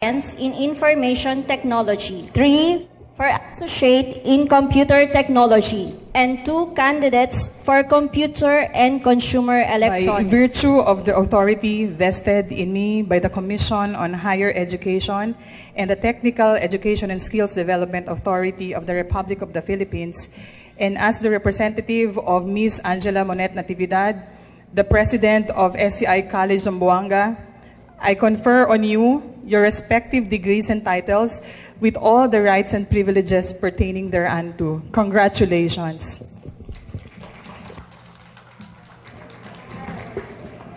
in Information Technology, 3 for Associate in Computer Technology, and 2 candidates for Computer and Consumer Electronics. By virtue of the authority vested in me by the Commission on Higher Education and the Technical Education and Skills Development Authority of the Republic of the Philippines, and as the representative of Ms. Angela Monet Natividad, the President of STI College Zamboanga, I confer on you your respective degrees and titles with all the rights and privileges pertaining thereunto. Congratulations.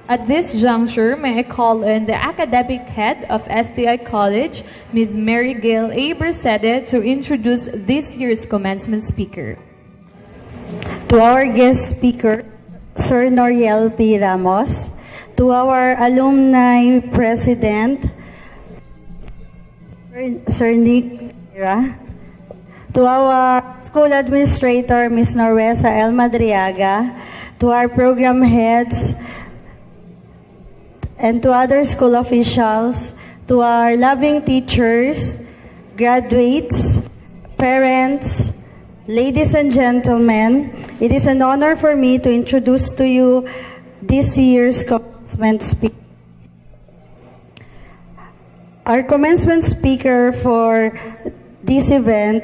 At this juncture, may I call in the academic head of STI College, Ms. Mary Gail A. Bersede, to introduce this year's commencement speaker. To our guest speaker, Sir Noriel P. Ramos, to our alumni president, Sir Nick Vera, to our school administrator, Ms. Norwesa L. Madriaga, to our program heads, and to other school officials, to our loving teachers, graduates, parents, ladies and gentlemen, it is an honor for me to introduce to you this year's commencement speaker. Our commencement speaker for this event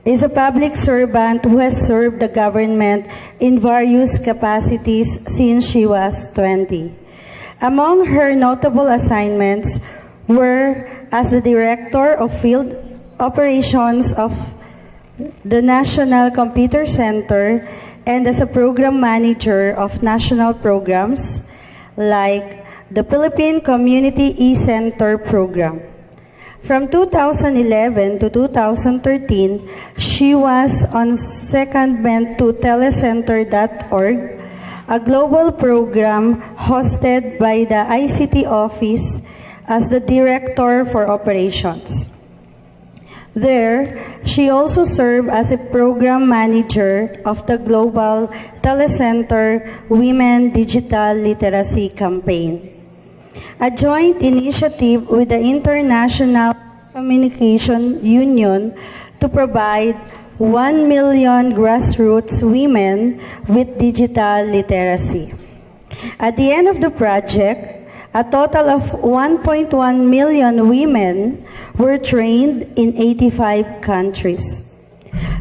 is a public servant who has served the government in various capacities since she was 20. Among her notable assignments were as the Director of Field Operations of the National Computer Center and as a Program Manager of national programs like the Philippine Community E-Center Program. From 2011 to 2013, she was on secondment to telecenter.org, a global program hosted by the ICT Office as the Director for Operations. There, she also served as a program manager of the Global Telecenter Women Digital Literacy Campaign, a joint initiative with the International Communication Union to provide 1 million grassroots women with digital literacy. At the end of the project, a total of 1.1 million women were trained in 85 countries.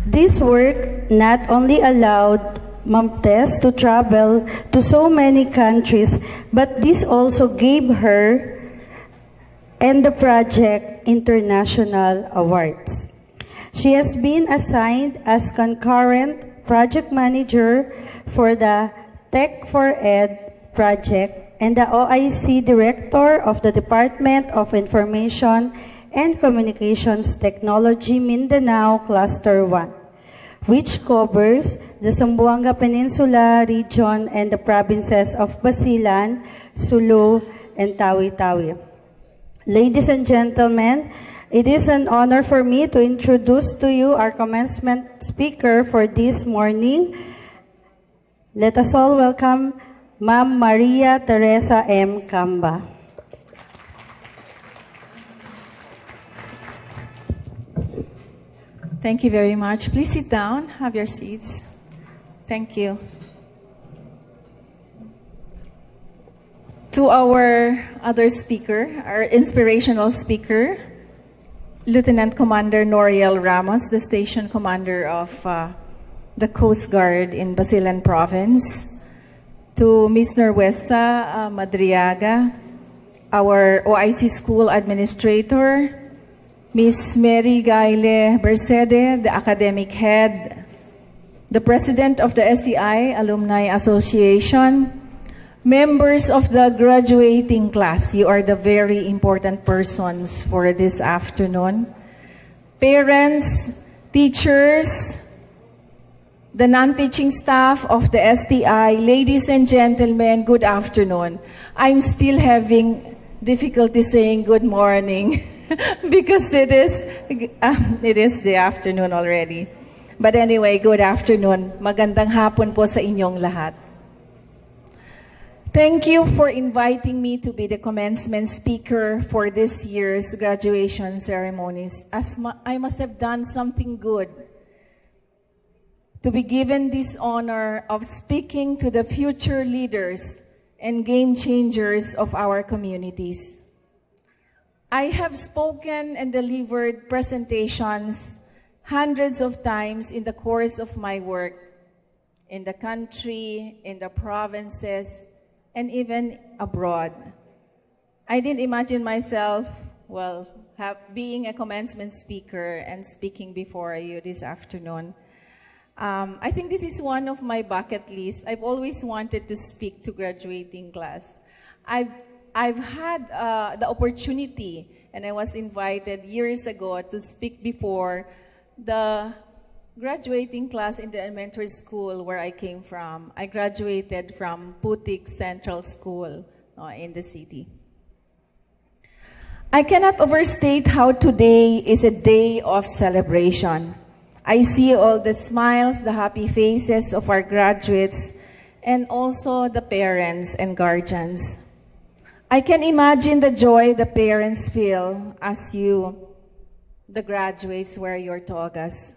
This work not only allowed Ma'am Tess to travel to so many countries, but this also gave her and the project international awards. She has been assigned as concurrent project manager for the Tech for Ed project and the OIC Director of the Department of Information and Communications Technology Mindanao Cluster 1, which covers the Zamboanga Peninsula region and the provinces of Basilan, Sulu, and Tawi-Tawi. Ladies and gentlemen, it is an honor for me to introduce to you our commencement speaker for this morning. Let us all welcome Ma'am Maria Teresa M. Camba. Thank you very much. Please sit down, have your seats. Thank you. To our other speaker, our inspirational speaker, Lieutenant Commander Noriel Ramos, the Station Commander of the Coast Guard in Basilan Province. To Ms. Norwesa Madriaga, our OIC School Administrator, Ms. Mary Gaile Bersede, the Academic Head, the President of the STI Alumni Association, members of the graduating class, you are the very important persons for this afternoon, parents, teachers, the non-teaching staff of the STI, ladies and gentlemen, good afternoon. I'm still having difficulty saying good morning because it is the afternoon already. But anyway, good afternoon. Magandang hapon po sa inyong lahat. Thank you for inviting me to be the commencement speaker for this year's graduation ceremonies. I must have done something good to be given this honor of speaking to the future leaders and game changers of our communities. I have spoken and delivered presentations hundreds of times in the course of my work, in the country, in the provinces, and even abroad. I didn't imagine myself, being a commencement speaker and speaking before you this afternoon. I think this is one of my bucket lists. I've always wanted to speak to graduating class. I've had the opportunity, and I was invited years ago to speak before the graduating class in the elementary school where I came from. I graduated from Putik Central School in the city. I cannot overstate how today is a day of celebration. I see all the smiles, the happy faces of our graduates, and also the parents and guardians. I can imagine the joy the parents feel as the graduates, wear your togas.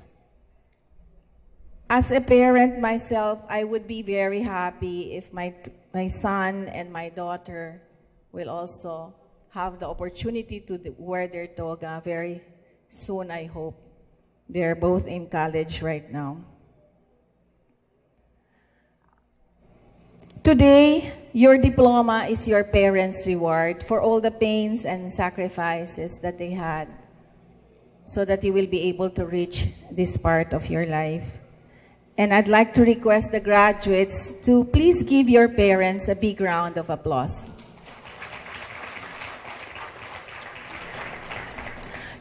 As a parent myself, I would be very happy if my son and my daughter will also have the opportunity to wear their toga very soon, I hope. They're both in college right now. Today, your diploma is your parents' reward for all the pains and sacrifices that they had so that you will be able to reach this part of your life. And I'd like to request the graduates to please give your parents a big round of applause.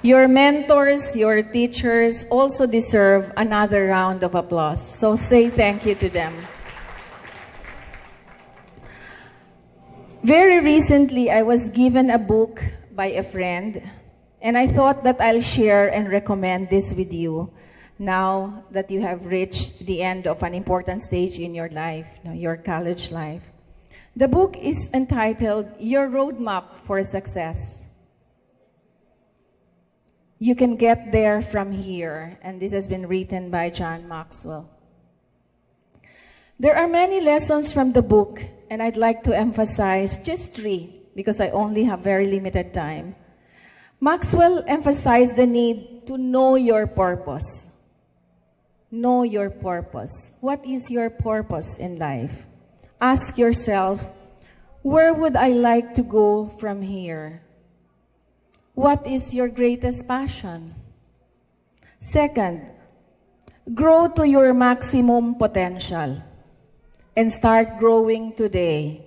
Your mentors, your teachers also deserve another round of applause. So say thank you to them. Very recently, I was given a book by a friend, and I thought that I'll share and recommend this with you now that you have reached the end of an important stage in your life, your college life. The book is entitled Your Roadmap for Success. You can get there from here, and this has been written by John Maxwell. There are many lessons from the book, and I'd like to emphasize just 3 because I only have very limited time. Maxwell emphasized the need to know your purpose. Know your purpose. What is your purpose in life? Ask yourself, where would I like to go from here? What is your greatest passion? Second, grow to your maximum potential and start growing today,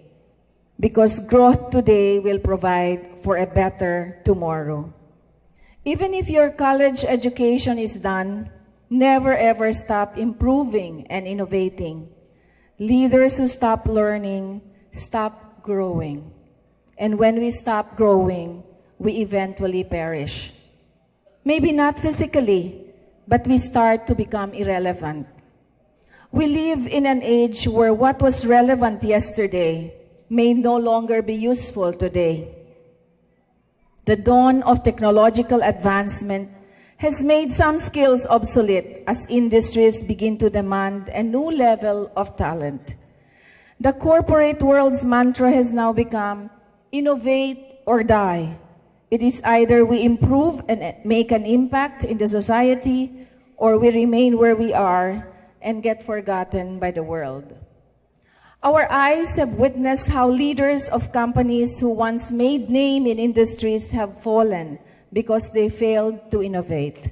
because growth today will provide for a better tomorrow. Even if your college education is done, never ever stop improving and innovating. Leaders who stop learning, stop growing. And when we stop growing, we eventually perish. Maybe not physically, but we start to become irrelevant. We live in an age where what was relevant yesterday may no longer be useful today. The dawn of technological advancement has made some skills obsolete as industries begin to demand a new level of talent. The corporate world's mantra has now become innovate or die. It is either we improve and make an impact in the society, or we remain where we are and get forgotten by the world. Our eyes have witnessed how leaders of companies who once made name in industries have fallen because they failed to innovate.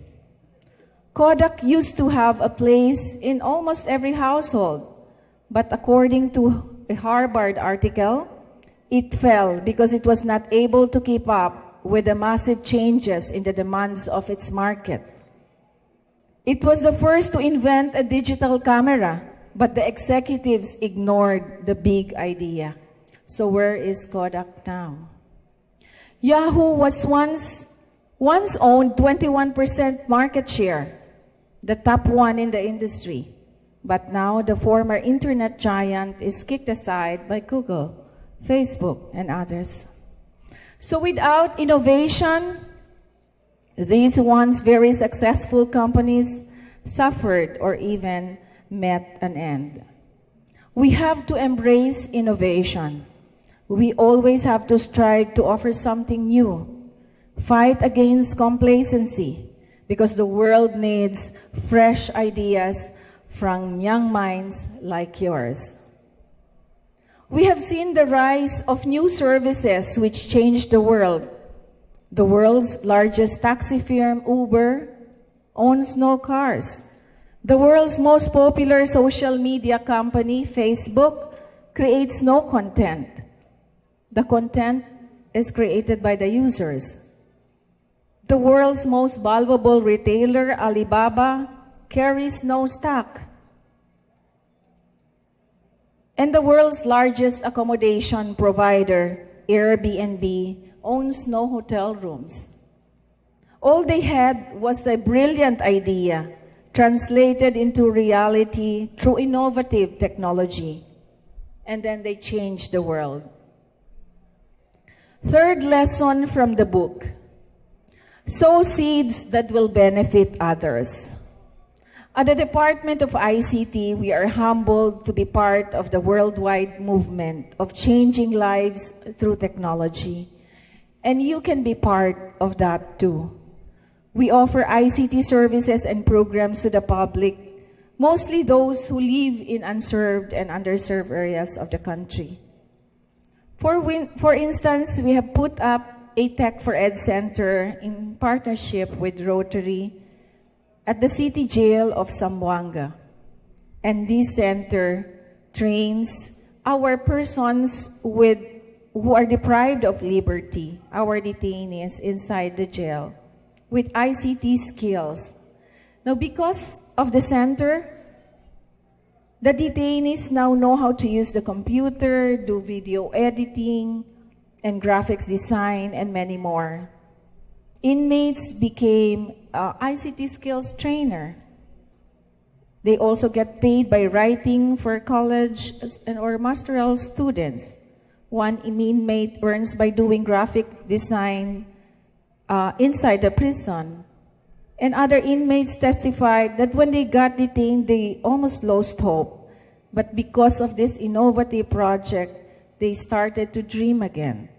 Kodak used to have a place in almost every household, but according to a Harvard article, it fell because it was not able to keep up with the massive changes in the demands of its market. It was the first to invent a digital camera, but the executives ignored the big idea. So where is Kodak now? Yahoo was once owned 21% market share, the top one in the industry. But now the former internet giant is kicked aside by Google. Facebook, and others. So without innovation, these once very successful companies suffered or even met an end. We have to embrace innovation. We always have to strive to offer something new. Fight against complacency, because the world needs fresh ideas from young minds like yours. We have seen the rise of new services which changed the world. The world's largest taxi firm, Uber, owns no cars. The world's most popular social media company, Facebook, creates no content. The content is created by the users. The world's most valuable retailer, Alibaba, carries no stock. And the world's largest accommodation provider, Airbnb, owns no hotel rooms. All they had was a brilliant idea translated into reality through innovative technology. And then they changed the world. Third lesson from the book: sow seeds that will benefit others. At the Department of ICT, we are humbled to be part of the worldwide movement of changing lives through technology. And you can be part of that too. We offer ICT services and programs to the public, mostly those who live in unserved and underserved areas of the country. For instance, we have put up a Tech for Ed Center in partnership with Rotary at the City Jail of Zamboanga. And this center trains our persons who are deprived of liberty, our detainees inside the jail, with ICT skills. Now, because of the center, the detainees now know how to use the computer, do video editing, and graphics design, and many more. Inmates became ICT skills trainer. They also get paid by writing for college or masteral students. One inmate earns by doing graphic design inside the prison. And other inmates testified that when they got detained, they almost lost hope. But because of this innovative project, they started to dream again.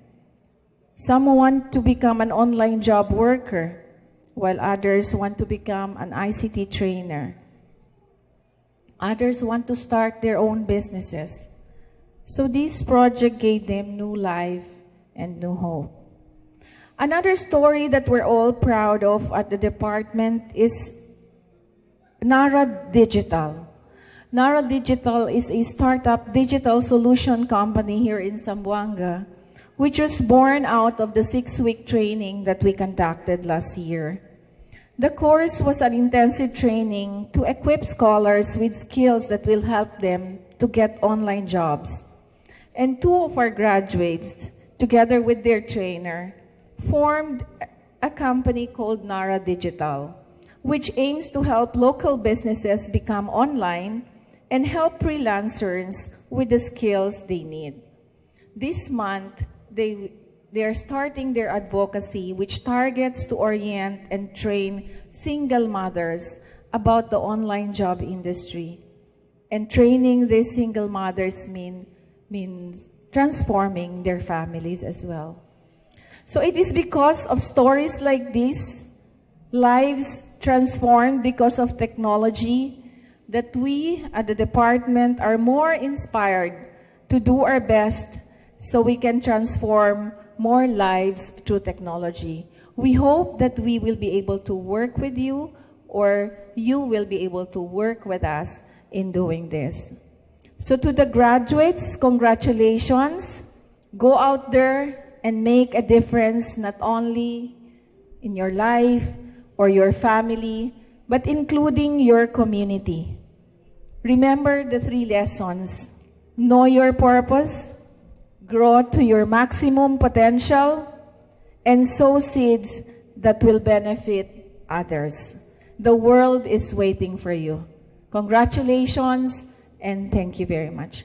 Some want to become an online job worker, while others want to become an ICT trainer. Others want to start their own businesses. So this project gave them new life and new hope. Another story that we're all proud of at the department is Nara Digital. Nara Digital is a startup digital solution company here in Zamboanga, which was born out of the 6-week training that we conducted last year. The course was an intensive training to equip scholars with skills that will help them to get online jobs. And 2 of our graduates, together with their trainer, formed a company called Nara Digital, which aims to help local businesses become online and help freelancers with the skills they need. This month, they are starting their advocacy, which targets to orient and train single mothers about the online job industry. And training these single mothers means transforming their families as well. So it is because of stories like this, lives transformed because of technology, that we at the department are more inspired to do our best so we can transform more lives through technology. We hope that we will be able to work with you, or you will be able to work with us in doing this. So to the graduates, congratulations. Go out there and make a difference, not only in your life or your family, but including your community. Remember the 3 lessons: know your purpose, grow to your maximum potential, and sow seeds that will benefit others. The world is waiting for you. Congratulations, and thank you very much.